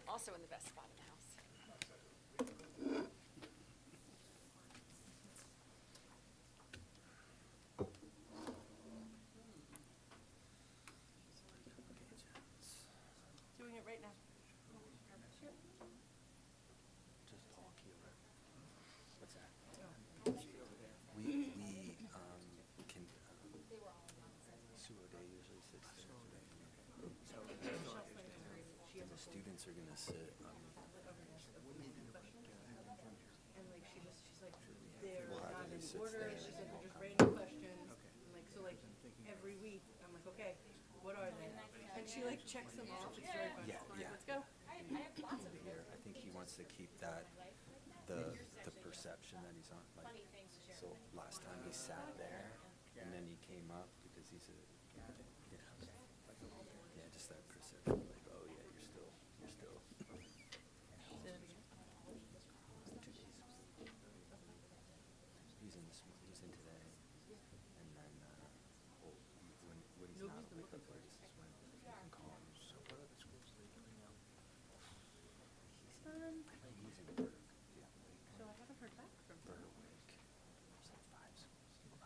Also in the best spot in the house. Doing it right now. Sure. Just talk here. What's that? We can, Sue O'Day usually sits there. And the students are gonna sit on. And like she's like, they're not in order, she's like, they're just random questions. And like, so like, every week, I'm like, okay, what are they? And she like checks them off, it's very fun. Yeah, yeah. Let's go. Here, I think he wants to keep that, the perception that he's on, like, so last time he sat there, and then he came up, because he's a, yeah, just that perception, like, oh yeah, you're still. Say that again. 2 days. He's in this, he's in today, and then, when he's not Nobody's been awake, looking for this is when you can call him. So what other schools are they doing now? He's in Berg, yeah. So I haven't heard back from her. Berwick. There's like 5 schools. I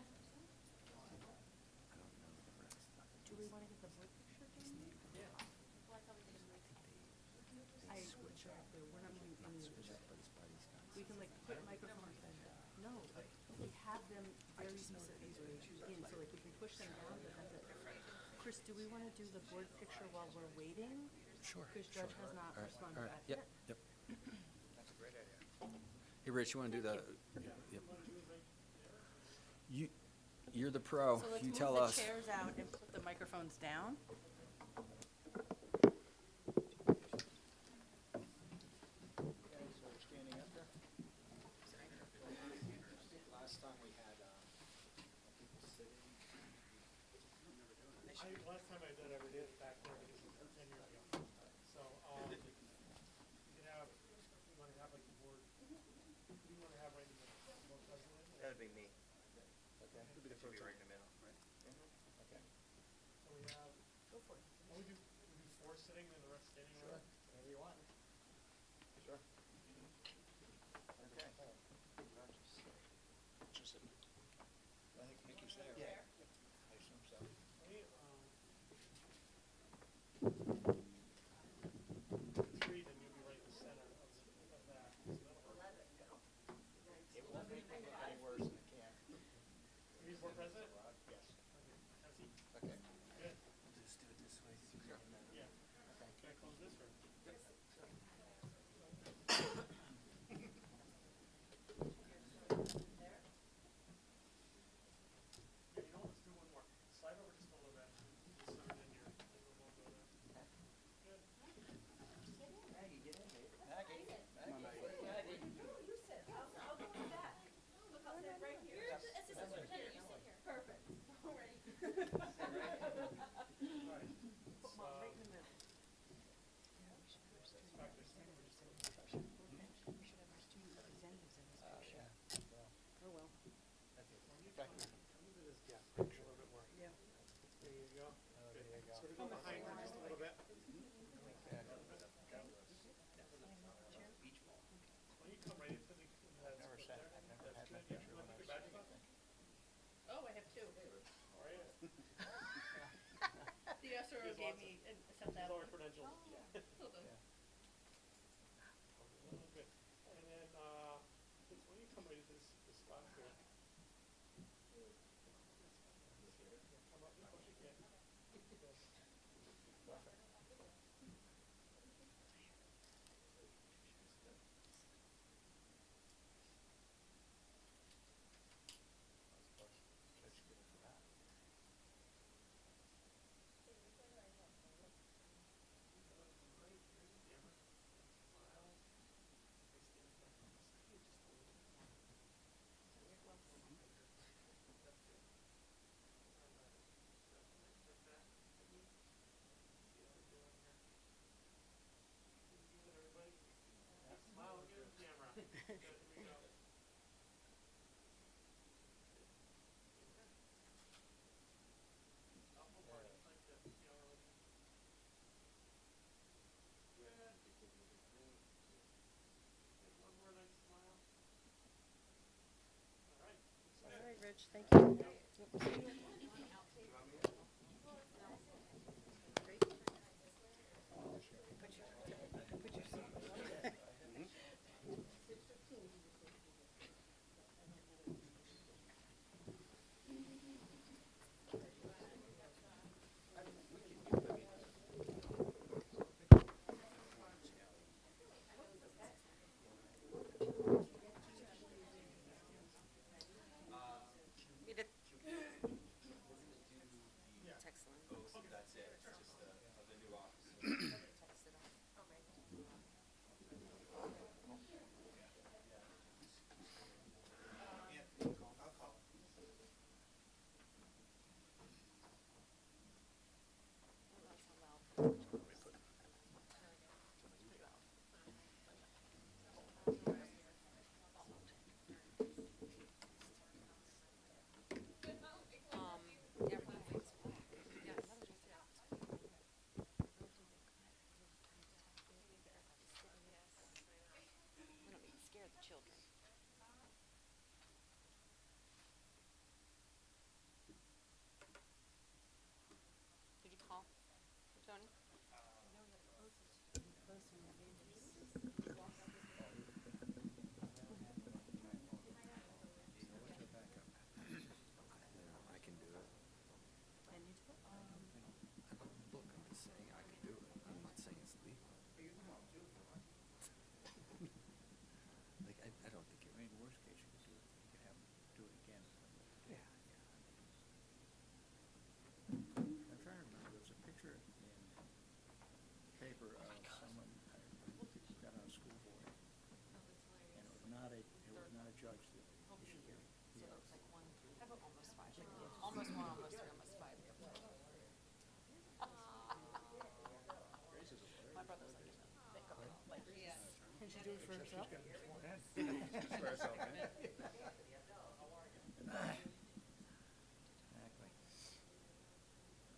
don't know the rest of it. Do we want to get the board picture His done? name. Yeah. They switch up. We're not moving Not any of switch this. up, but his buddy's got. We can like put microphones in. No, but we have them very specifically in, so like we can push them down, but that's it. Chris, do we want to do the board picture while we're waiting? Sure. Because Judge has not responded back yet. Yep. That's a great idea. Hey, Rich, you want to do the? Yep. You're the pro. So let's You move tell the us. chairs out and put the microphones down. Standing up there? Last time we had, people sitting. Last time I did, I did it back there, because it was 10 years ago. So, you can have, you want to have like the board, who do you want to have right in the board president? That would be me. Okay. It should be right in the middle. Okay. So we have, Go for it. we do 4 sitting and the rest standing Sure, around? whatever you want. Sure. Okay. I think Mickey's there. Yeah. I assume so. Okay, three, then you'll be right in the center of that. So that'll work. It won't make me look any worse than it can. He's board president? Yes. Okay. Have a seat. Okay. Good. Just do it this way. Yeah. Can I close this or? Yeah, you know, let's do one more. Slide over just a little bit. Just so then you're, then we'll go there. Good. Maggie, get in here. Maggie. You sit. I'll go with that. Look, I'll sit right here. You're the assistant superintendent, you sit here. Perfect. Alrighty. All right. Put mom right in the middle. Back this thing, we're just gonna- We should have our student representatives in this picture. Oh, well. Back here. Come into this gap picture a little bit more. Yeah. There you go. Oh, there you go. Sort of go behind her just a little bit. Why don't you come right into the, I've never sat, I've never had my picture when I was sitting, I think. Oh, I have two. All right. The SRO gave me a These are our credentials. Yeah. Good. And then, Chris, why don't you come right into this lap here? Come up, push it, yeah. Good. Perfect. That's good for that. You did. Text them. Oh, that's it, it's just of the new officer. Text it off. I'll call. Yeah, everything's black. Yes. I don't need to scare the children. Did you call Tony? I can do it. Look, I'm just saying I can do it. I'm not saying it's legal. Like, I don't think it. I mean, worst case, you could do it, you could have them do it again. Yeah. I'm trying to remember, there was a picture in the paper of someone who got on a school board. And it was not a judge that issued the So PRs. it's like one, almost five. Almost one, almost three, almost five. My brother's like, they go like this. Can she do it for herself? She's got to be sworn in. Swear herself in. Exactly.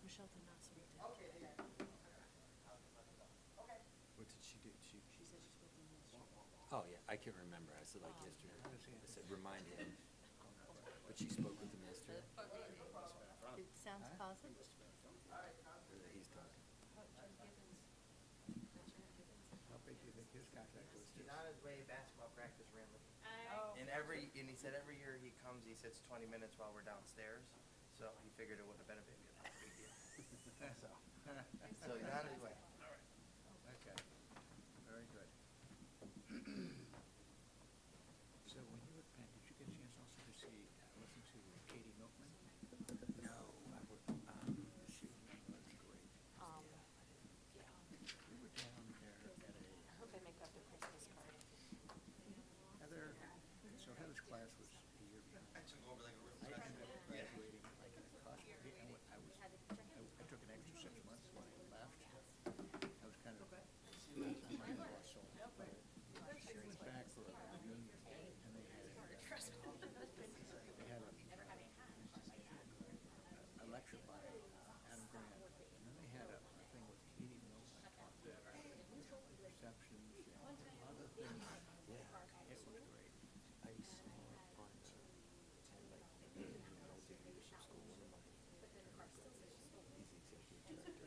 Michelle did not speak to him. What did she do? She said she spoke to him yesterday. Oh, yeah, I can remember. I said like yesterday. I said, remind him. But she spoke with him yesterday. It sounds positive. Or that he's talking. How big do you think his contract was? He's on his way to basketball practice randomly. And he said every year he comes, he sits 20 minutes while we're downstairs. So he figured it would have been a big deal. So he's on his way. Okay, very good. So when you were at Penn, did you get a chance also to see, listen to Katie Milkman? No, I would, She was great. Yeah. We were down there at I hope they make that their Christmas card. Heather, so Heather's class was a year behind. I ended up graduating like in a cost, I took an extra 6 months when I left. I was kind of, I'm like a lost soul. She went back for a reunion and they had a lecture by Adam Grant. And then they had a thing with Katie Milkman taught the receptions and other things. yeah. It was great. I saw on, attend like, multi-leadership school, one of my brothers, he's the executive director.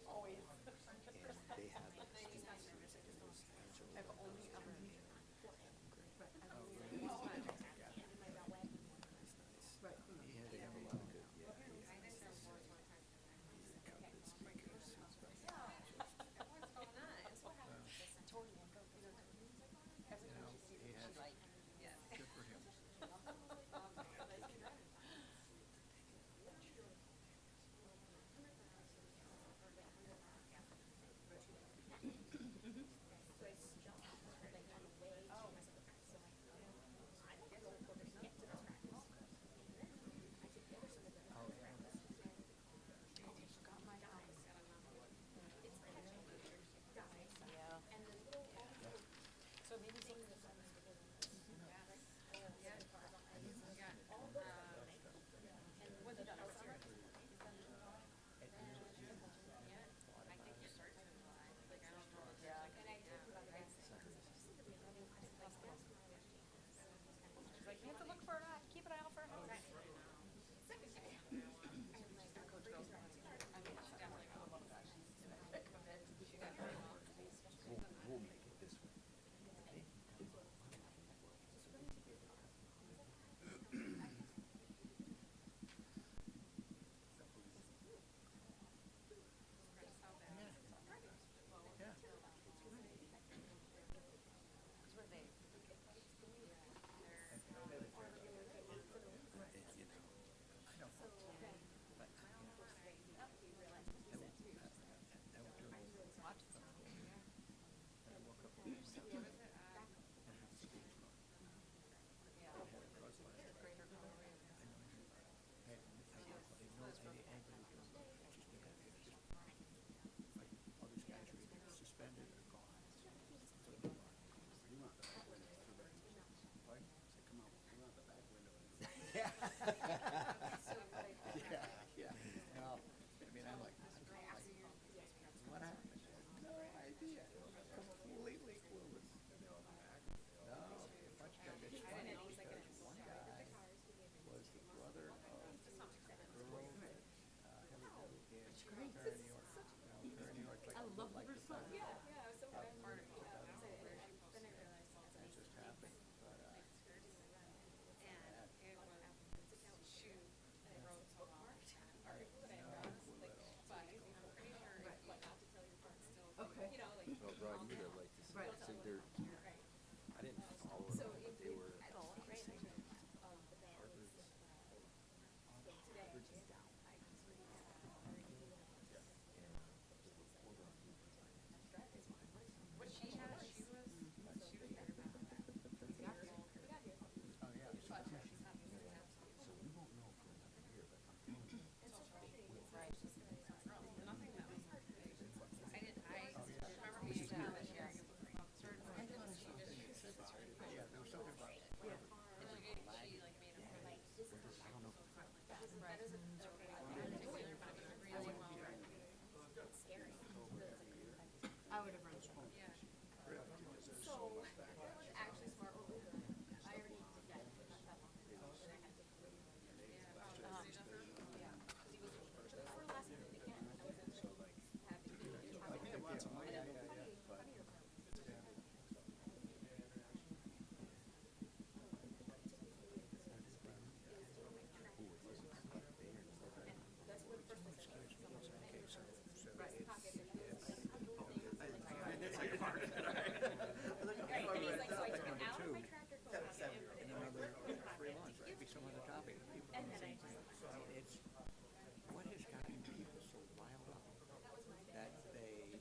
Always. And they had like students, and it was Angela. I've only ever. Right. They have a lot of good, yeah, he's a couple of speakers who's just, Tori will go. You know, he had, She like, yes. great. They're in New York. They're in New York. Like, I love like her the son. fact Yeah, yeah, it was so good. part Yeah, of I was it. excited. Then I realized It just happened. But and it was shoot. I wrote bookmarked article that I had done like 5 years ago. I'm pretty sure it's what not to tell your friends still. Okay. You know, like Well, Rod, you would have liked to see Right. it. So they're, right. I didn't follow So them, but they were I don't right. racing But then Harvard's. so today Harvard's is down. I just read And the reporter on New York Times what she had. She was very bad at that. We got here. oh yeah. But she's not using it. So we won't know for another year, but I'm telling you, It's so frustrating. It's right. Nothing that was hard. I did. I remember we used to have this year. Certain ones, she just Yeah, there was something about it. and she like made them like I don't know. that isn't okay. I wouldn't well. It's scary. I would have run track. Yeah. Really, because there's So so much back. actually smart. I already did that. Not that long ago. And I had to yeah. He was for last minute again. I was in So like, Abington. I have lots of money. And he's like, so I took it out of my tractor coat pocket And another 3 months, right? Be some other topic. People and do the then I same just thing. I mean, it's what has gotten people so riled up that they are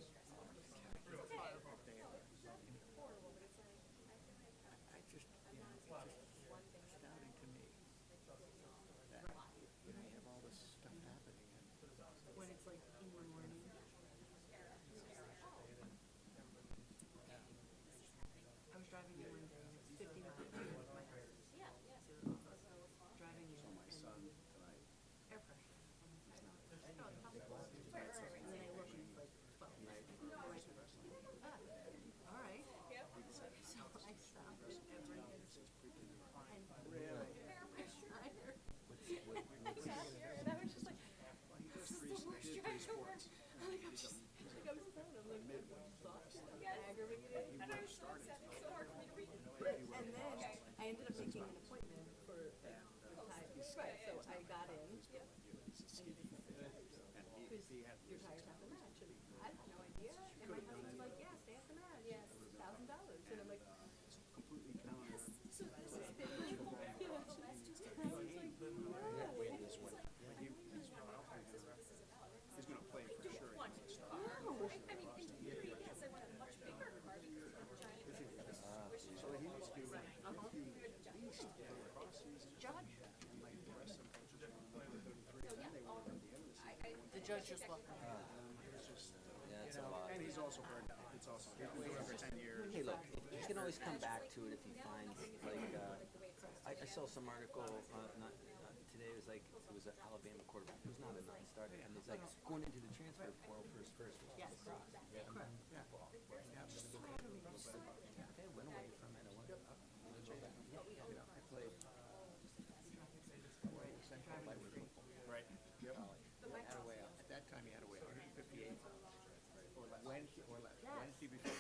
they are. I just, you know, it's just astounding to me that you know you have all this stuff happening and When it's like in the morning. I was driving in one day, and it's 50 miles from my house. yeah. Driving in, my son tonight. air pressure. And then I look, and it's like 12. I'm like, all right. So I stopped at every and Really? air pressure. And I was just like, Well, he does this is the worst three drive ever. sports. I'm like, I'm just, like, I'm done. I'm like, aggravated. And I was so upset. It's so hard for me to read. And then I ended up making an appointment for the tire. Right, so I got in. And because your tires have to match. And I had no idea. And my husband's like, yes, they have to match. Yes. $1,000. And I'm like, Completely counter. so this has been painful. And I was like, no. Wait, this one. He's gonna play for sure. No. I mean, in theory, yes, I want a much bigger car because I'm a giant. So he needs to do at least cross season. Judge. And like the rest of the coaches are on 33, and then they were at the end of the season. The judge just left. It's just, Yeah, it's a lot. and he's also burned out. It's also he's been doing it for 10 years. Hey, look, he can always come back to it if he finds, like, I saw some article, not today, it was like, it was an Alabama quarterback who's not a non-starter, and it's like going into the transfer portal for his first year. Yes. Correct. Yeah. Okay, went away from it, I went up, and then go back. You know, I played Central Light with football. Right. Yep. Had to weigh out. At that time, he had to weigh 158 Wednesday before the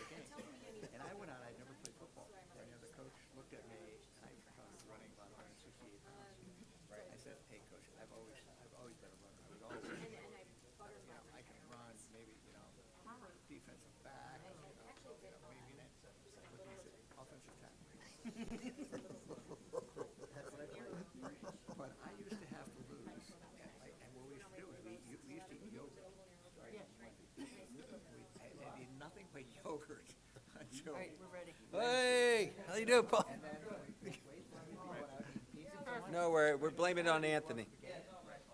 game. And I went out. I'd never played football. And the coach looked at me, and I was running about 168 pounds. Right. I said, "Hey, coach, I've always been a runner. I was always, you know, I can run. Maybe, you know, defensive back. Maybe not. But he's an offensive tackle." But I used to have to lose, and what we used to do is we used to eat yogurt. Right? I ate nothing but yogurt until. All right, we're ready. Hey, how you doing, Paul? And then No, we're blaming it on Anthony.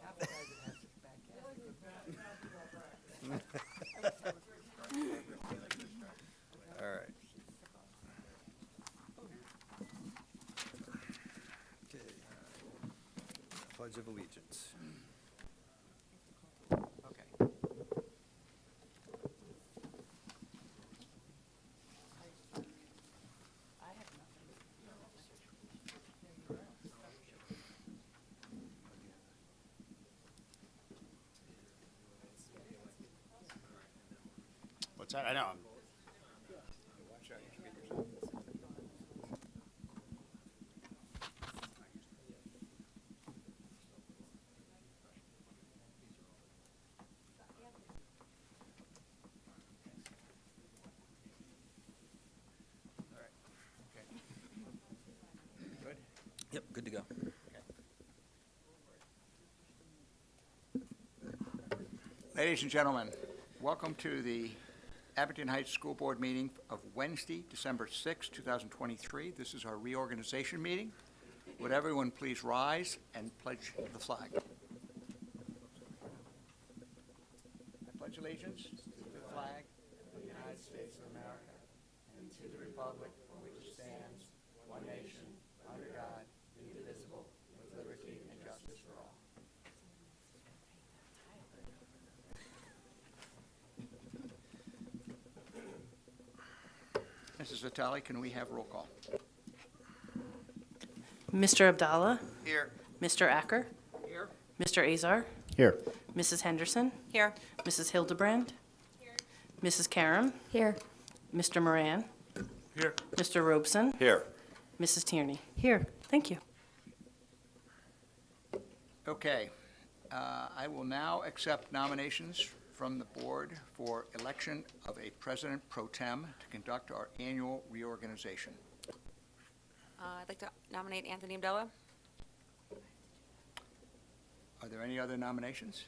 half the guys that have such bad calves, All right. Okay. Pledge of Allegiance. Okay. I have nothing. It's, I know. Watch out, you can get yourself. All right. Okay. Good. Yep, good to go. Ladies and gentlemen, welcome to the Abington Heights School Board meeting of Wednesday, December 6, 2023. This is our reorganization meeting. Would everyone please rise and pledge the flag? I pledge allegiance to the flag of the United States of America and to the republic for which it stands, one nation, under God, indivisible, with liberty and justice for all. Mrs. Vitale, can we have roll call? Mr. Abdallah, Here. Mr. Acker, Here. Mr. Azar, Here. Mrs. Henderson, Here. Mrs. Hildebrand, Mrs. Karam, Here. Mr. Moran, Here. Mr. Robeson, Here. Mrs. Tierney. Here. Thank you. Okay. I will now accept nominations from the board for election of a president pro tem to conduct our annual reorganization. I'd like to nominate Anthony Abdallah. Are there any other nominations?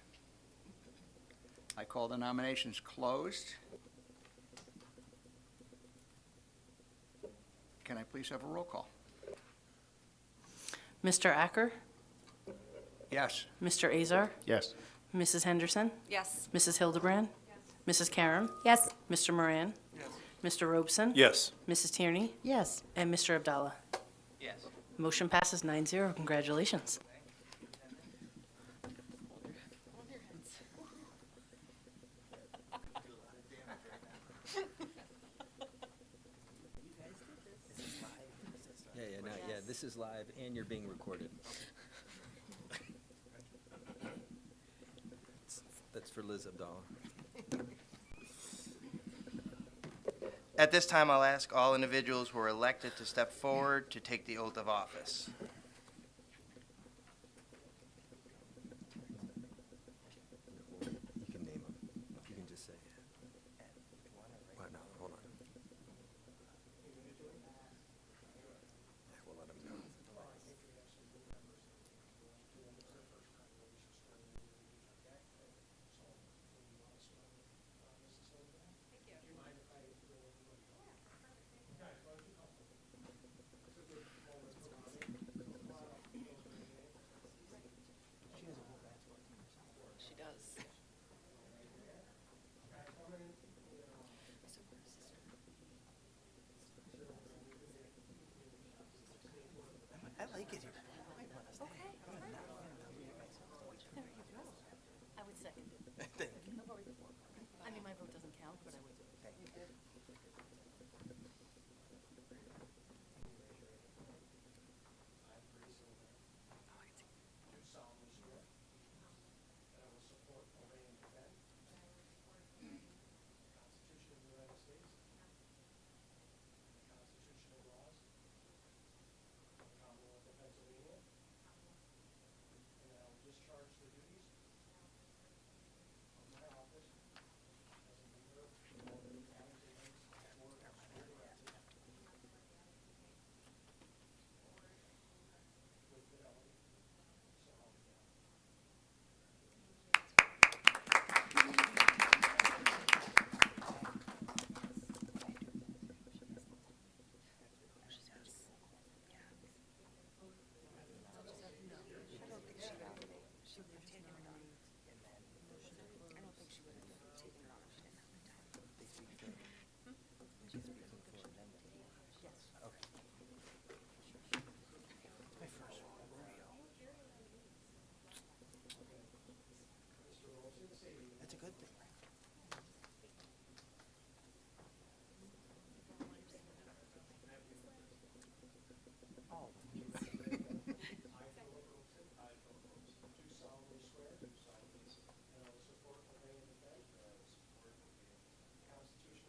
I call the nominations closed. Can I please have a roll call? Mr. Acker, Yes. Mr. Azar, Yes. Mrs. Henderson, Yes. Mrs. Hildebrand, Mrs. Karam, Yes. Mr. Moran, Mr. Robeson, Yes. Mrs. Tierney, Yes. and Mr. Abdallah. Yes. Motion passes 9-0. Congratulations. Yeah, this is live and you're being recorded. That's for Liz Abdallah. At this time, I'll ask all individuals who are elected to step forward to take the oath of office. You can name them. You can just say. Well, no, hold on. Yeah, we'll let them know. She does. I like it here. I would second it. Thank you. I mean, my vote doesn't count, but I would. Do solemnly swear that I will support, obey, and defend the Constitution of the United States, the Constitution and laws of the Commonwealth of Pennsylvania, and that I will discharge the duties of my office as a member of the Abington Heights Board of School Directors with fidelity. So help me God. That's a good thing. Do solemnly swear. And I will support, obey, and defend. The Constitution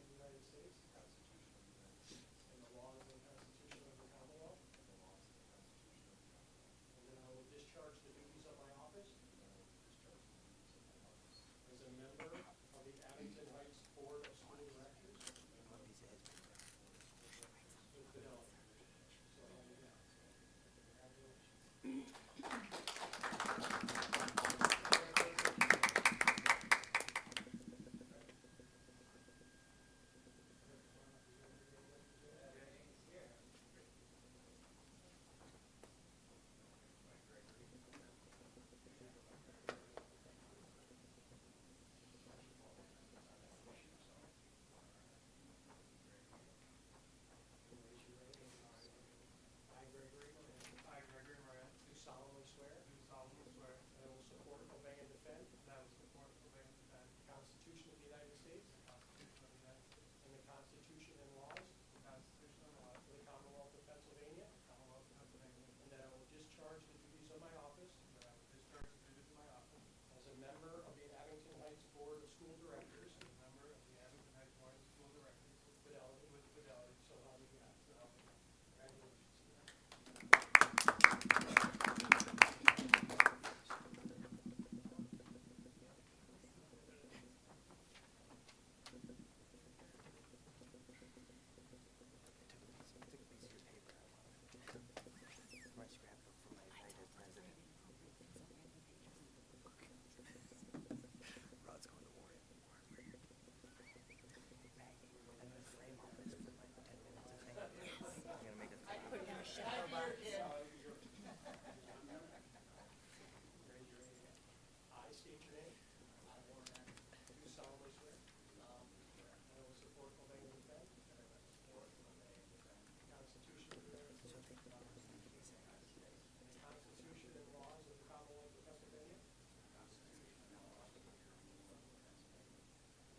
Constitution and laws of the Commonwealth of Pennsylvania.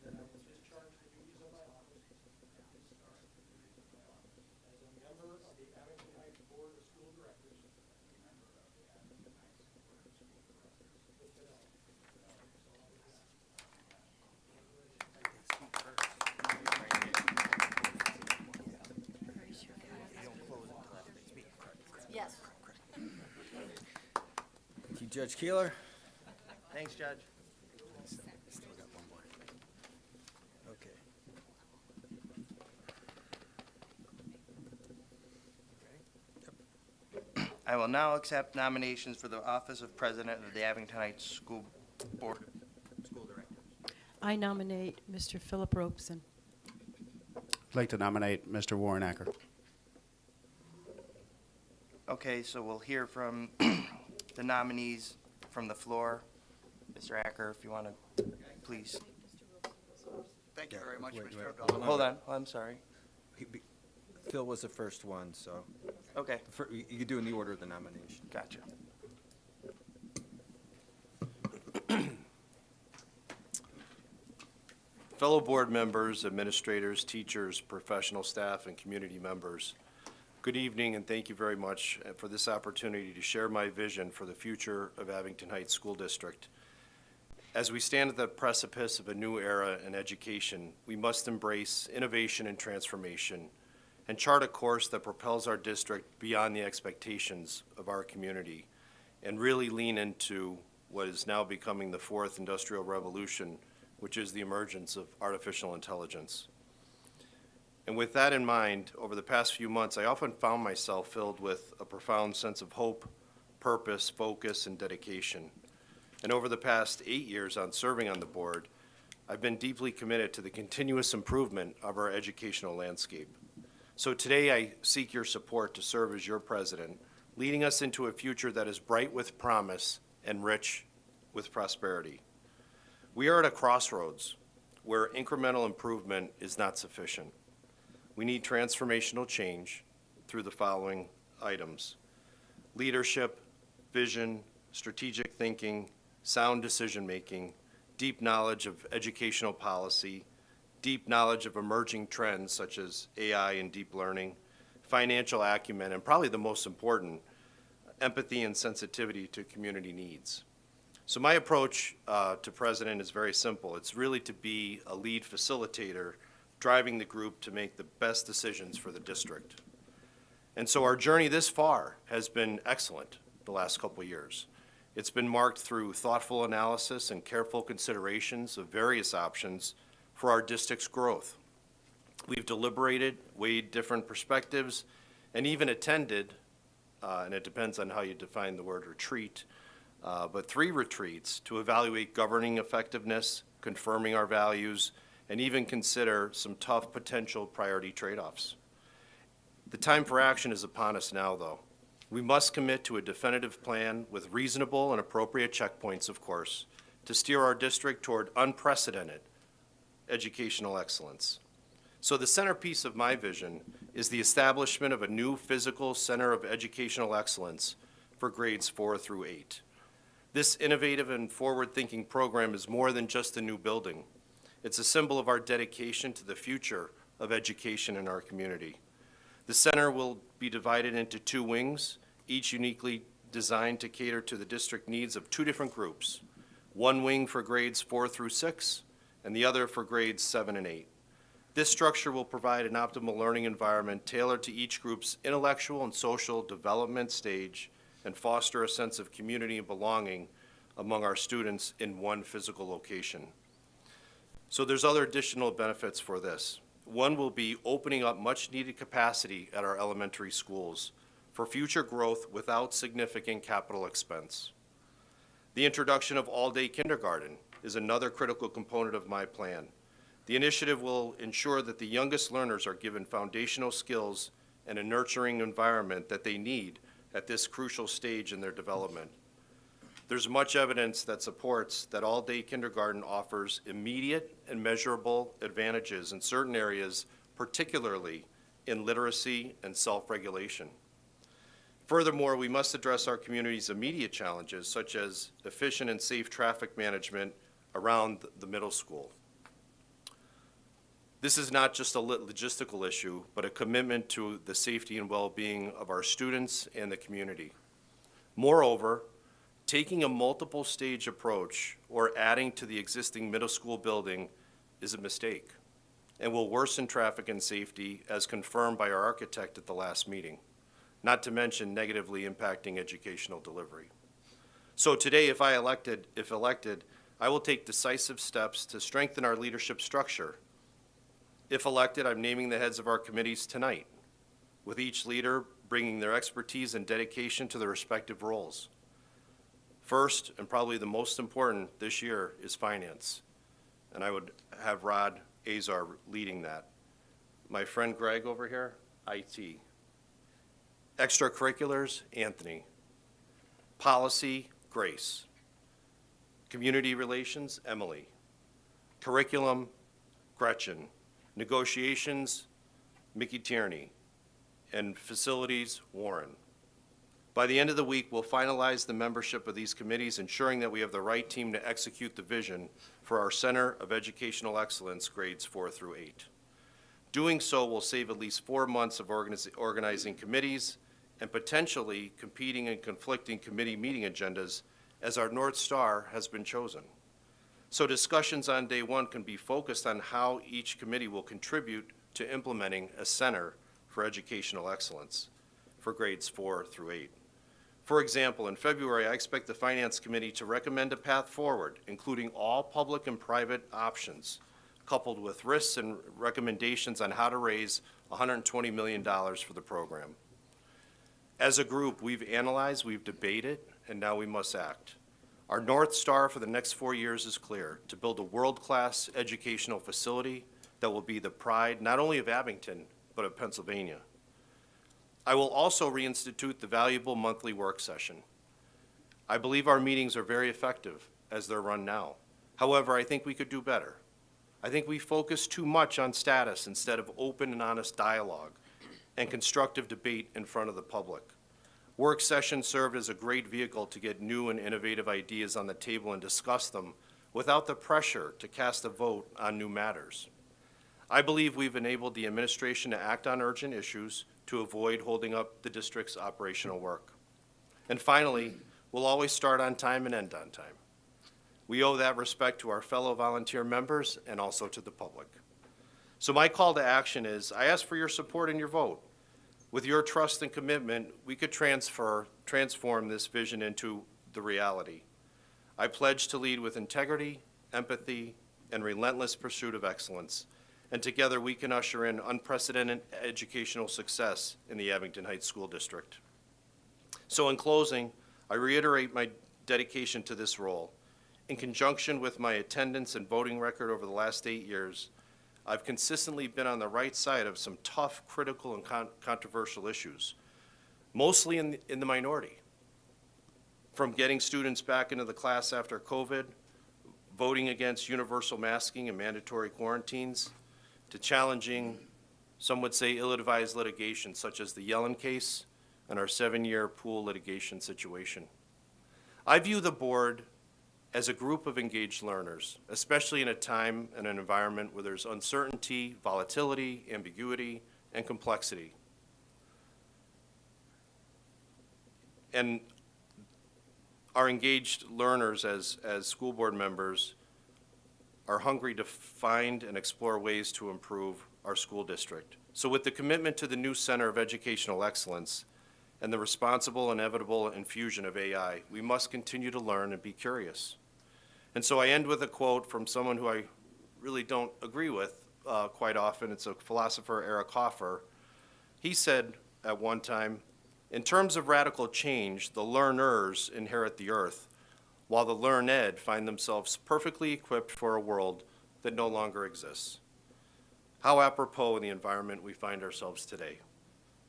That I will discharge the duties of my office as a member of the Abington Heights Board of School Directors. With fidelity. Yes. Thank you, Judge Keeler. Thanks, Judge. Still got one more. Okay. I will now accept nominations for the office of President of the Abington Heights School Board School Directors. I nominate Mr. Philip Robeson. I'd like to nominate Mr. Warren Acker. Okay, so we'll hear from the nominees from the floor. Mr. Acker, if you want to, please. Thank you very much, Wait, Mr. wait. O'Donnell. Hold on, I'm sorry. Phil was the first one, so Okay, you could do in the order of the nomination. gotcha. Fellow board members, administrators, teachers, professional staff, and community members, good evening and thank you very much for this opportunity to share my vision for the future of Abington Heights School District. As we stand at the precipice of a new era in education, we must embrace innovation and transformation and chart a course that propels our district beyond the expectations of our community and really lean into what is now becoming the fourth industrial revolution, which is the emergence of artificial intelligence. And with that in mind, over the past few months, I often found myself filled with a profound sense of hope, purpose, focus, and dedication. And over the past 8 years on serving on the board, I've been deeply committed to the continuous improvement of our educational landscape. So today I seek your support to serve as your president, leading us into a future that is bright with promise and rich with prosperity. We are at a crossroads where incremental improvement is not sufficient. We need transformational change through the following items: leadership, vision, strategic thinking, sound decision-making, deep knowledge of educational policy, deep knowledge of emerging trends such as AI and deep learning, financial acumen, and probably the most important, empathy and sensitivity to community needs. So my approach to president is very simple. It's really to be a lead facilitator, driving the group to make the best decisions for the district. And so our journey this far has been excellent the last couple of years. It's been marked through thoughtful analysis and careful considerations of various options for our district's growth. We've deliberated, weighed different perspectives, and even attended, and it depends on how you define the word retreat, but 3 retreats to evaluate governing effectiveness, confirming our values, and even consider some tough potential priority trade-offs. The time for action is upon us now, though. We must commit to a definitive plan with reasonable and appropriate checkpoints, of course, to steer our district toward unprecedented educational excellence. So the centerpiece of my vision is the establishment of a new physical center of educational excellence for grades 4 through 8. This innovative and forward-thinking program is more than just a new building. It's a symbol of our dedication to the future of education in our community. The center will be divided into 2 wings, each uniquely designed to cater to the district needs of 2 different groups. One wing for grades 4 through 6, and the other for grades 7 and 8. This structure will provide an optimal learning environment tailored to each group's intellectual and social development stage and foster a sense of community and belonging among our students in one physical location. So there's other additional benefits for this. One will be opening up much needed capacity at our elementary schools for future growth without significant capital expense. The introduction of all-day kindergarten is another critical component of my plan. The initiative will ensure that the youngest learners are given foundational skills and a nurturing environment that they need at this crucial stage in their development. There's much evidence that supports that all-day kindergarten offers immediate and measurable advantages in certain areas, particularly in literacy and self-regulation. Furthermore, we must address our community's immediate challenges, such as efficient and safe traffic management around the middle school. This is not just a logistical issue, but a commitment to the safety and well-being of our students and the community. Moreover, taking a multiple stage approach or adding to the existing middle school building is a mistake and will worsen traffic and safety as confirmed by our architect at the last meeting, not to mention negatively impacting educational delivery. So today, if elected, I will take decisive steps to strengthen our leadership structure. If elected, I'm naming the heads of our committees tonight, with each leader bringing their expertise and dedication to their respective roles. First, and probably the most important this year, is finance. And I would have Rod Azar leading that. My friend Greg over here, IT. Extracurriculars, Anthony. Policy, Grace. Community relations, Emily. Curriculum, Gretchen. Negotiations, Mickey Tierney. And facilities, Warren. By the end of the week, we'll finalize the membership of these committees, ensuring that we have the right team to execute the vision for our Center of Educational Excellence, grades 4 through 8. Doing so will save at least 4 months of organizing committees and potentially competing and conflicting committee meeting agendas, as our North Star has been chosen. So discussions on day one can be focused on how each committee will contribute to implementing a Center for Educational Excellence for grades 4 through 8. For example, in February, I expect the Finance Committee to recommend a path forward, including all public and private options, coupled with risks and recommendations on how to raise $120 million for the program. As a group, we've analyzed, we've debated, and now we must act. Our North Star for the next 4 years is clear: to build a world-class educational facility that will be the pride not only of Abington, but of Pennsylvania. I will also reinstitute the valuable monthly work session. I believe our meetings are very effective as they're run now. However, I think we could do better. I think we focus too much on status instead of open and honest dialogue and constructive debate in front of the public. Work sessions served as a great vehicle to get new and innovative ideas on the table and discuss them without the pressure to cast a vote on new matters. I believe we've enabled the administration to act on urgent issues to avoid holding up the district's operational work. And finally, we'll always start on time and end on time. We owe that respect to our fellow volunteer members and also to the public. So my call to action is, I ask for your support and your vote. With your trust and commitment, we could transform this vision into the reality. I pledge to lead with integrity, empathy, and relentless pursuit of excellence. And together we can usher in unprecedented educational success in the Abington Heights School District. So in closing, I reiterate my dedication to this role. In conjunction with my attendance and voting record over the last 8 years, I've consistently been on the right side of some tough, critical, and controversial issues, mostly in the minority. From getting students back into the class after COVID, voting against universal masking and mandatory quarantines, to challenging, some would say, ill-advised litigation, such as the Yellen case and our 7-year pool litigation situation. I view the board as a group of engaged learners, especially in a time and an environment where there's uncertainty, volatility, ambiguity, and complexity. And our engaged learners as school board members are hungry to find and explore ways to improve our school district. So with the commitment to the new Center of Educational Excellence and the responsible, inevitable infusion of AI, we must continue to learn and be curious. And so I end with a quote from someone who I really don't agree with quite often. It's a philosopher, Eric Hoffer. He said at one time, in terms of radical change, the learners inherit the earth, while the learned find themselves perfectly equipped for a world that no longer exists. How apropos in the environment we find ourselves today.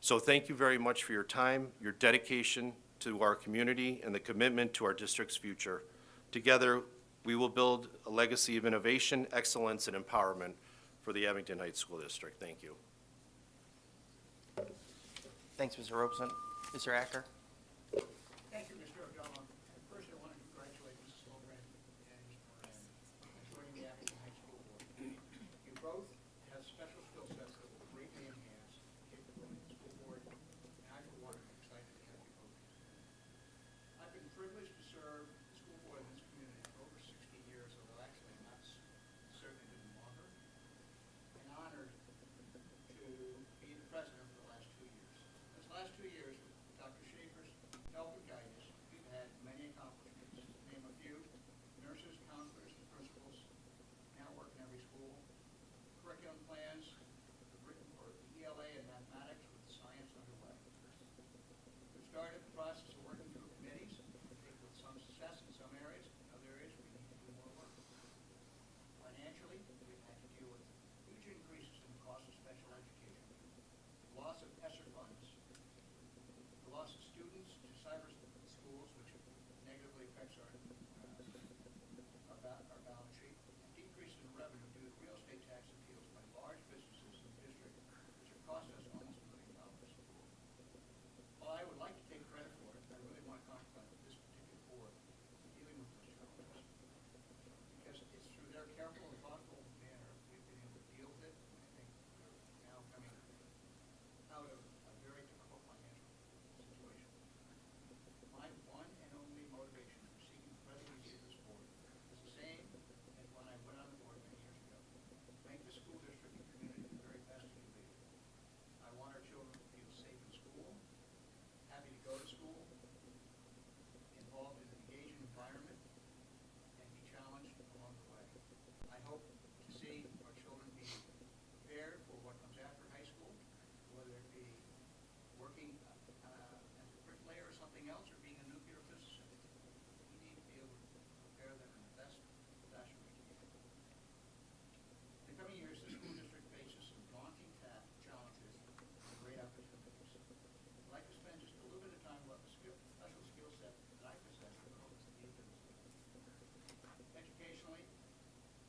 So thank you very much for your time, your dedication to our community, and the commitment to our district's future. Together, we will build a legacy of innovation, excellence, and empowerment for the Abington Heights School District. Thank you. Thanks, Mr. Robeson. Mr. Acker? Thank you, Mr. Abdullah. First, I want to congratulate Mrs. Holgren and Ms. Moran on joining the Abington High School Board. You both have special skill sets that will greatly enhance the capability of the school board, and I, for one, am excited to have you both. I've been privileged to serve the school board in this community for over 60 years, although actually not certainly been longer, and honored to be the president for the last 2 years. These last 2 years, with Dr. Schaefer's help and guidance, we've had many accomplishments. To name a few: nurses, counselors, and principals now work in every school. Curriculum plans for ELA and mathematics with science underway. We've started the process of working through committees, I think with some success in some areas. In other areas, we need to do more work. Financially, we've had to deal with huge increases in the cost of special education, loss of ESSER funds, the loss of students to cyber schools, which negatively affects our balance sheet, and decreases in revenue due to real estate tax appeals by large businesses in the district, which have cost us almost $1 million. While I would like to take credit for it, I really want to compliment this particular board in dealing with those challenges, because it's through their careful and thoughtful manner we've been able to deal with it, and I think we're now coming out of a very difficult financial situation. My one and only motivation for seeking the presidency of this board is the same as when I went on the board many years ago: make the school district and community the very best it can be. I want our children to feel safe in school, happy to go to school, involved in an engaging environment, and be challenged along the way. I hope to see our children be prepared for what comes after high school, whether it be working as a bricklayer or something else, or being a nuclear physicist. We need to be able to prepare them in the best fashion we can. In the coming years, the school district faces some daunting challenges and great opportunities. I'd like to spend just a little bit of time about the special skill set that I possess for those of you. Educationally,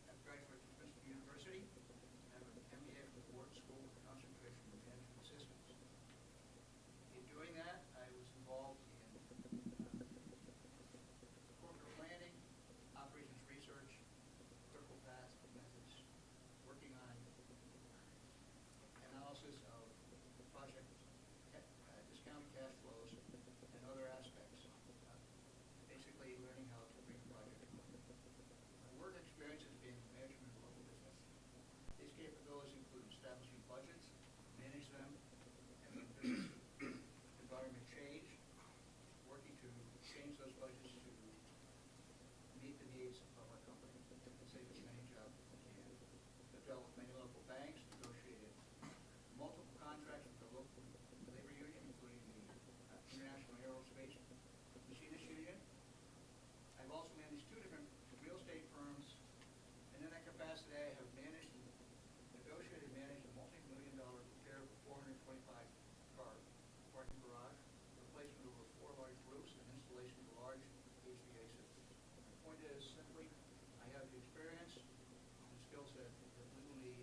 I've graduated from Princeton University. I have an MBA from the Wharton School with a concentration in management systems. In doing that, I was involved in corporate planning, operations research, critical path methods, working on analysis of project discounted cash flows and other aspects, basically learning how to bring a project to market. My work experience has been in management of local business. These capabilities include establishing budgets, manage them, and when business environment change, working to change those budgets to meet the needs of our company and save as many jobs as we can. I've dealt with many local banks, negotiated multiple contracts with the local labor union, including the International Aerospace Machinists Union. I've also managed 2 different real estate firms, and in that capacity I have managed and negotiated and managed a multi-million-dollar repair of a 425-car parking garage, replacement of over 4 large roofs, and installation of large HVAC systems. My point is simply, I have the experience and skill set that we will need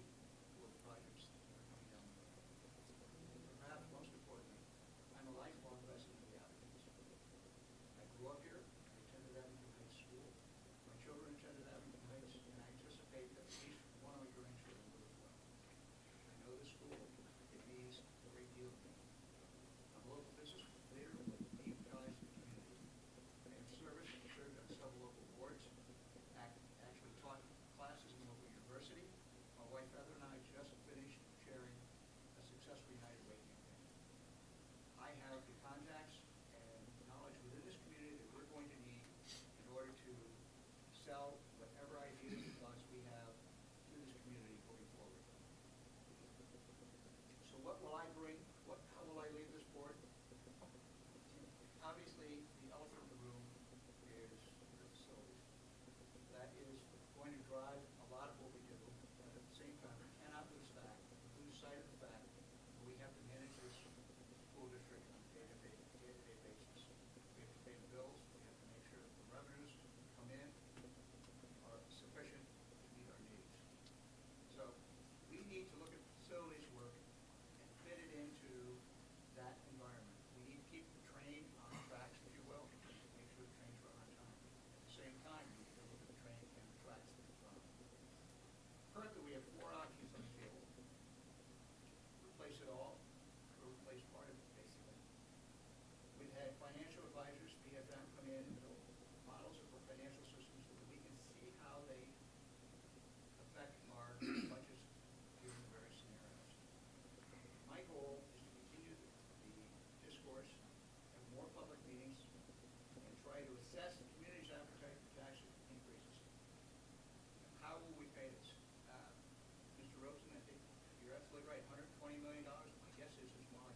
absolutely right, $120 million. My guess is it's more like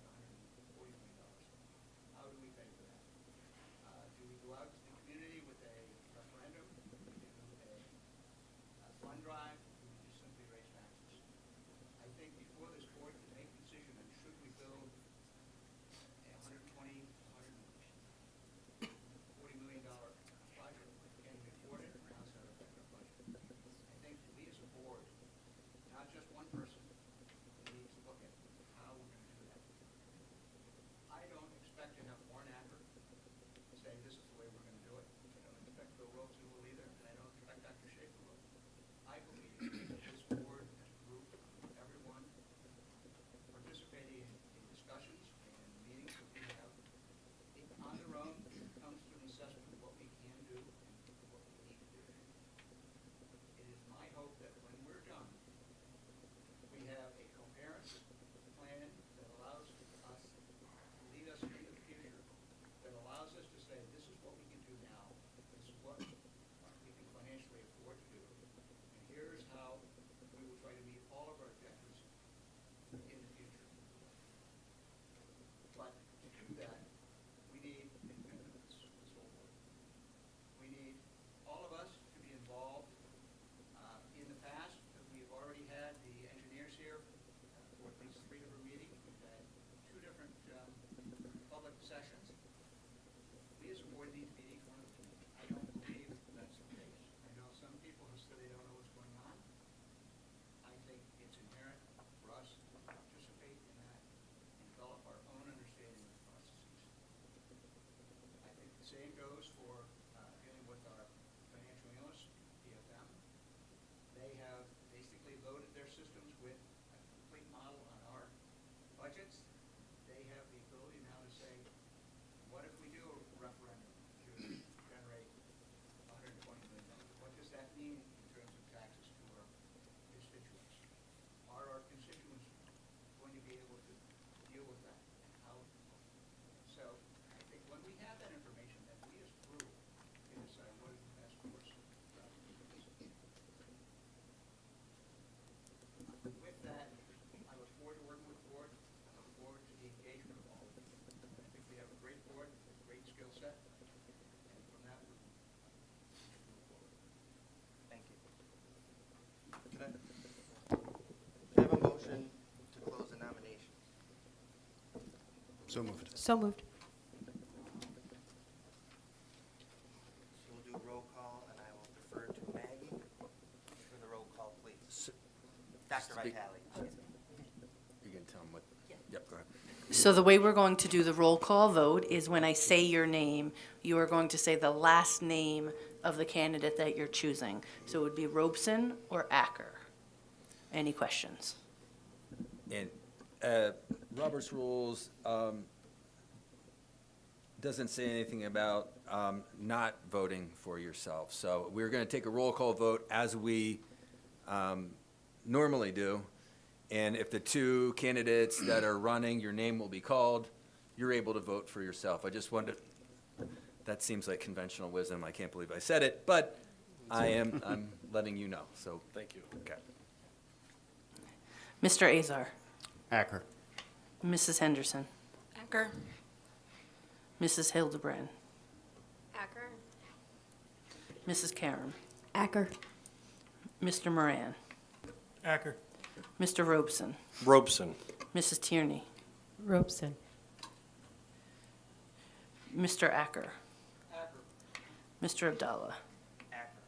$140 million. How do we pay for that? Do we go out to the community with a referendum? Do we do a fund drive? Do we just simply raise taxes? I think before this board can make a decision on should we build a $120, $140 million project, can we afford it, or how's that affect our budget? I think we as a board, not just one person, need to look at how we're going to do that. I don't expect to have Warren Acker say this is the way we're going to do it. I don't expect Bill Rosen will either, and I don't expect Dr. Schaefer will. I believe that this board, as a group, everyone participating in discussions and meetings that we have, on their own, comes to an assessment of what we can do and what we need to do. It is my hope that when we're done, we have a coherent plan that allows us to lead us into the future, that allows us to say, this is what we can do now, this is what we can financially afford to do, and here's how we will try to meet all of our objectives in the future. But to do that, we need a commitment of this whole board. We need all of us to be involved. In the past, we've already had the engineers here for at least 3 different meetings. We've had 2 different public sessions. We as a board need to be at each one of those meetings. I don't believe that's the case. I know some people have said they don't know what's going on. I think it's inherent for us to participate in that and develop our own understanding of the processes. I think the same goes for dealing with our financial analysts, PFM. They have basically loaded their systems with a complete model on our budgets. They have the ability now to say, what if we do a referendum to generate $120 million? What does that mean in terms of taxes to our constituents? Are our constituents going to be able to deal with that? And how? So I think when we have that information, then we as a group can decide what is the best course for us to do this. With that, I look forward to working with the board. I look forward to the engagement of all of you. I think we have a great board, with a great skill set, and from that, we should move forward. Thank you. Can I have a motion to close the nominations? So moved. So moved. So we'll do roll call, and I will defer to Maggie for the roll call, please. Dr. Vitale. You can tell them what. Yep, go ahead. So the way we're going to do the roll call vote is when I say your name, you are going to say the last name of the candidate that you're choosing. So it would be Robeson or Acker. Any questions? And Robert's rules doesn't say anything about not voting for yourself. So we're going to take a roll call vote as we normally do. And if the 2 candidates that are running, your name will be called, you're able to vote for yourself. I just wanted, that seems like conventional wisdom. I can't believe I said it, but I'm letting you know. So Thank you. okay. Mr. Azar, Acker. Mrs. Henderson, Acker. Mrs. Hildebrand, Acker. Mrs. Karam, Acker. Mr. Moran, Acker. Mr. Robeson, Robeson. Mrs. Tierney, Robeson. Mr. Acker, Mr. Abdallah. Acker.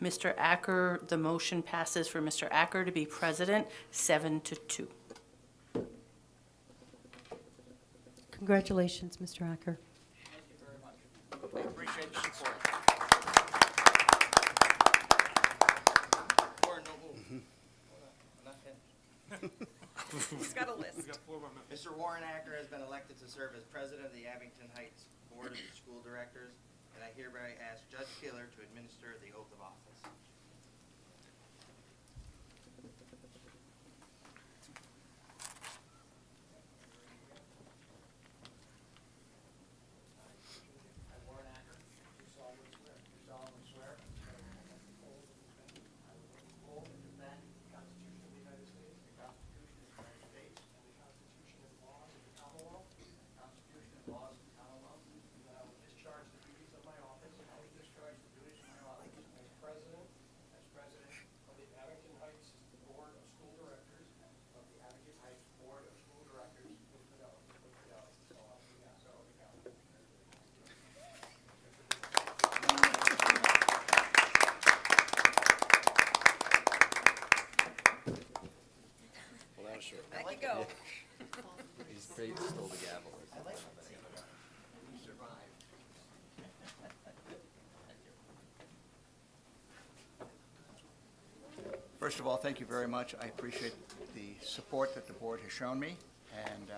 Mr. Acker, the motion passes for Mr. Acker to be president, 7-2. Congratulations, Mr. Acker. Thank you very much. I appreciate the support. Warren, no move. Hold on, I'm not finished. He's got a list. Mr. Warren Acker has been elected to serve as president of the Abington Heights Board of School Directors, and I hereby ask Judge Killer to administer the oath of office. I, Warren Acker, do solemnly swear that I will uphold and defend the Constitution of the United States So you stole the gavel. First of all, thank you very much. I appreciate the support that the board has shown me. And,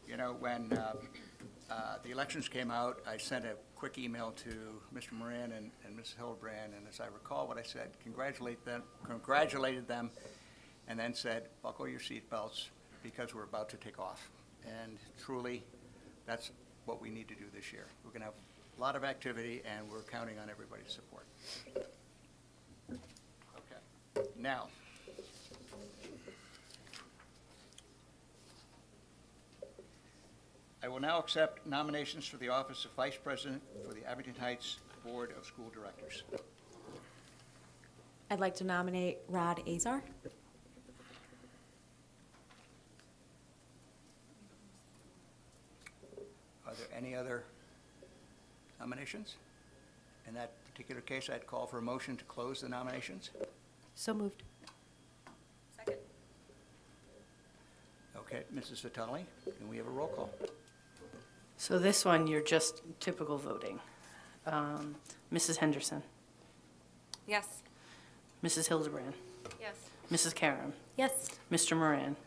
you know, when the elections came out, I sent a quick email to Mr. Moran and Mrs. Hildebrand, and as I recall what I said, congratulated them, and then said, buckle your seatbelts because we're about to take off. And truly, that's what we need to do this year. We're going to have a lot of activity, and we're counting on everybody's support. Okay. Now, I will now accept nominations for the office of Vice President for the Abington Heights Board of School Directors. I'd like to nominate Rod Azar. Are there any other nominations? In that particular case, I'd call for a motion to close the nominations. So moved. Second. Okay, Mrs. Vitale, can we have a roll call? So this one, you're just typical voting. Mrs. Henderson, Yes. Mrs. Hildebrand, Yes. Mrs. Karam, Yes. Mr. Moran,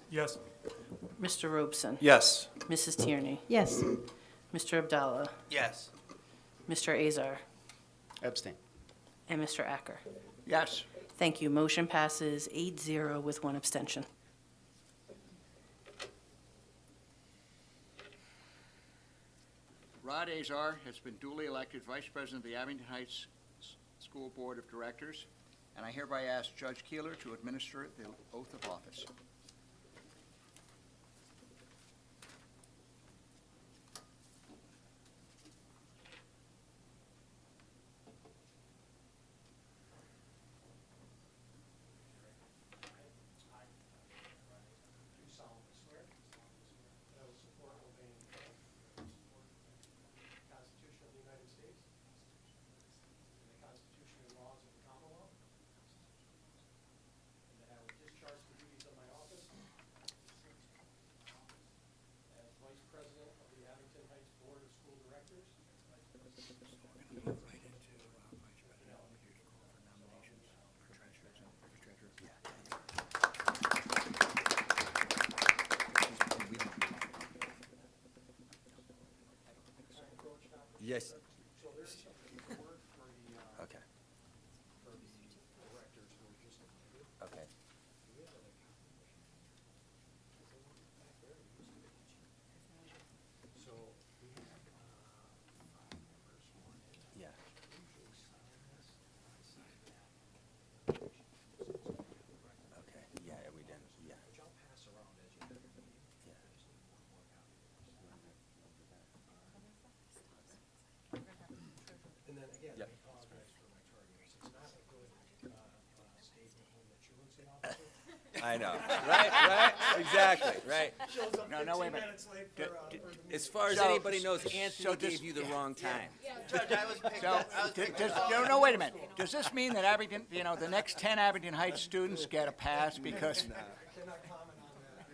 Yes. Mr. Robeson, Yes. Mrs. Tierney, Yes. Mr. Abdallah, Yes. Mr. Azar, Abstain. and Mr. Acker. Yes. Thank you. Motion passes 8-0 with one abstention. Rod Azar has been duly elected Vice President of the Abington Heights School Board of Directors, and I hereby ask Judge Keeler to administer the oath of office. Do solemnly swear that I will support and obey the Constitution of the United States and the Constitution and laws of the Commonwealth, and that I will discharge the duties of my office as Vice President of the Abington Heights Board of School Directors. Yes. So there's a word for the, Okay. for the directors who are just elected. Okay. So we have, 5 members sworn in. Yeah. Usually sign this, sign that. Okay. Yeah, we did. Yeah. Which I'll pass around as you have your meeting. Yeah. I just need one more copy of this. And then again, Yep. I apologize for my tardiness. It's not a good, statement when the truancy officer I know. Right. Exactly. Right. shows up No, wait a 15 minute. minutes late for the meeting. As far as So- anybody knows, Anthony so just- gave you the wrong time. Judge, I was picked So, up. I was picked up. no, wait a minute. Does this mean that Abington, you know, the next 10 Abington Heights students get a pass because, I cannot comment on that.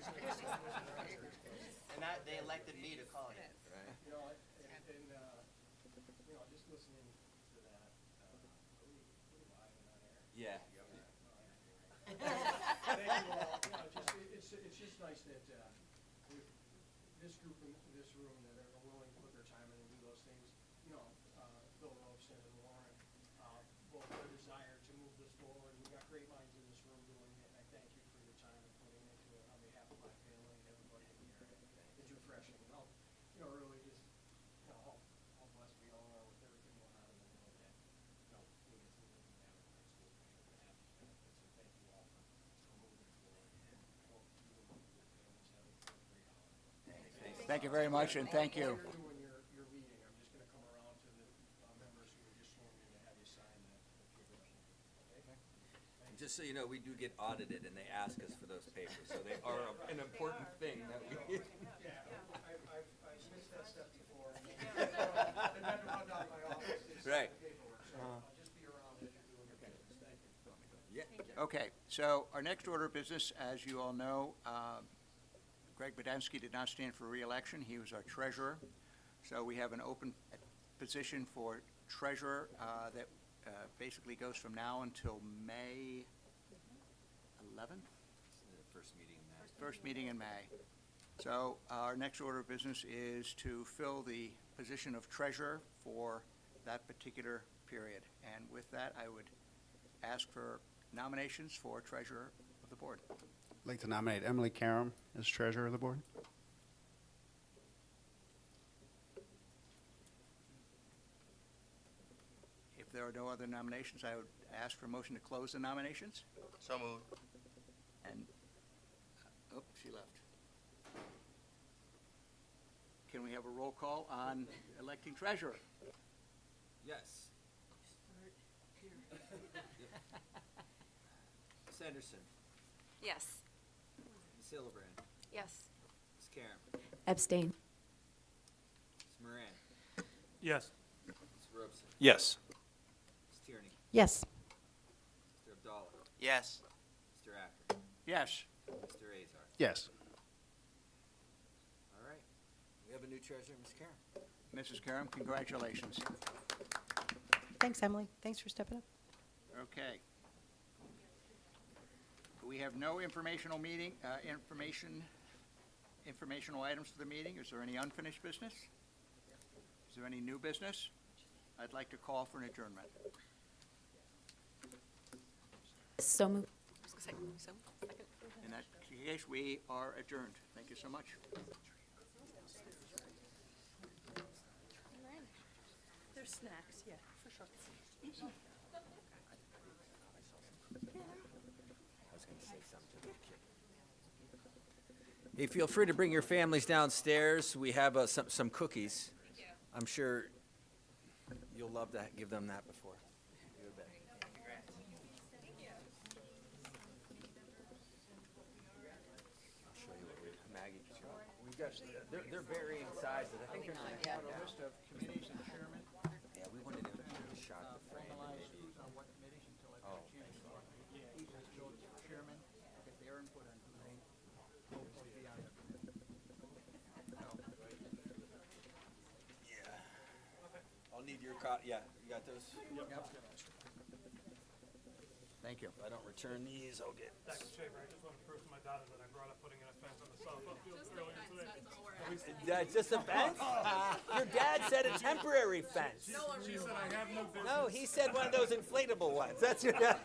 And they elected me to call you. You know, and, you know, just listening to that, are we live and on air? Yeah. Thank you all. You know, it's just nice that, this group in this room that are willing to put their time in and do those things, you know, Phil Robeson and Warren, both their desire to move this forward. We've got great minds in this room doing it, and I thank you for your time and putting into it on behalf of my family and everybody in the area. It's refreshing, and I'll, you know, really just, you know, how blessed we all are with everything going on in the world that, you know, we as leaders in the Abington High School District have these benefits. So thank you all for moving forward, and hope you and your families have a great holiday. thank you very much, and thank you. While you're doing your meeting, I'm just gonna come around to the members who were just sworn in to have you sign the provisional. Okay? And just so you know, we do get audited, and they ask us for those papers, so they are an important thing that we. Yeah, I've missed that step before. And then to run down to my office to sign Right. the paperwork, so I'll just be around as you're doing your business. Thank you. Yeah. Okay, so our next order of business, as you all know, Greg Bodensky did not stand for re-election. He was our treasurer. So we have an open position for treasurer that basically goes from now until May 11th? First meeting in May. First meeting in May. So our next order of business is to fill the position of treasurer for that particular period. And with that, I would ask for nominations for treasurer of the board. I'd like to nominate Emily Karam as treasurer of the board. If there are no other nominations, I would ask for a motion to close the nominations. So moved. And, oh, she left. Can we have a roll call on electing treasurer? Yes. Sanderson. Yes. Silverbrand. Yes. Ms. Karen. Abstain. Ms. Moran. Yes. Ms. Robson. Yes. Ms. Tierney. Yes. Mr. Abdallah. Yes. Mr. Acker. Yes. Mr. Azar. Yes. All right. We have a new treasurer, Ms. Karen. Mrs. Karam, congratulations. Thanks, Emily. Thanks for stepping up. Okay. We have no informational meeting, informational items for the meeting. Is there any unfinished business? Is there any new business? I'd like to call for an adjournment. So moved. Second. In that case, we are adjourned. Thank you so much. There's snacks, yeah, for sure. Hey, feel free to bring your families downstairs. We have some cookies. I'm sure you'll love to give them that before. You bet. I'll show you what Maggie. We've got, they're varying sizes. I think there's A list of committees and chairmen. yeah, we wanted to shot the frame and maybe. Who's on what committees until I Oh, get a chance. Each individual chairman, get their input on who they hope to be on the I'll need your yeah, you got those? Thank you. If I don't return these, I'll get. Dr. Shaver, I just want to prove to my daughter that I brought up putting in a fence on the softball field earlier today. That's just a fence? Your dad said a temporary fence. She said I have no business. No, he said one of those inflatable ones. That's your. Weird.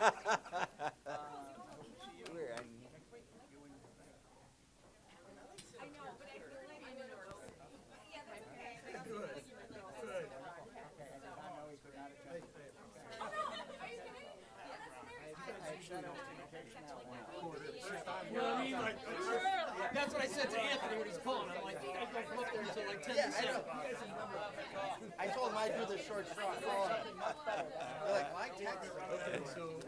You know what I mean? Like, that's what I said to Anthony when he's calling. I'm like, you guys don't come up there until like 10 to 7. I told him I'd do the short straw. They're like, why text? Okay, so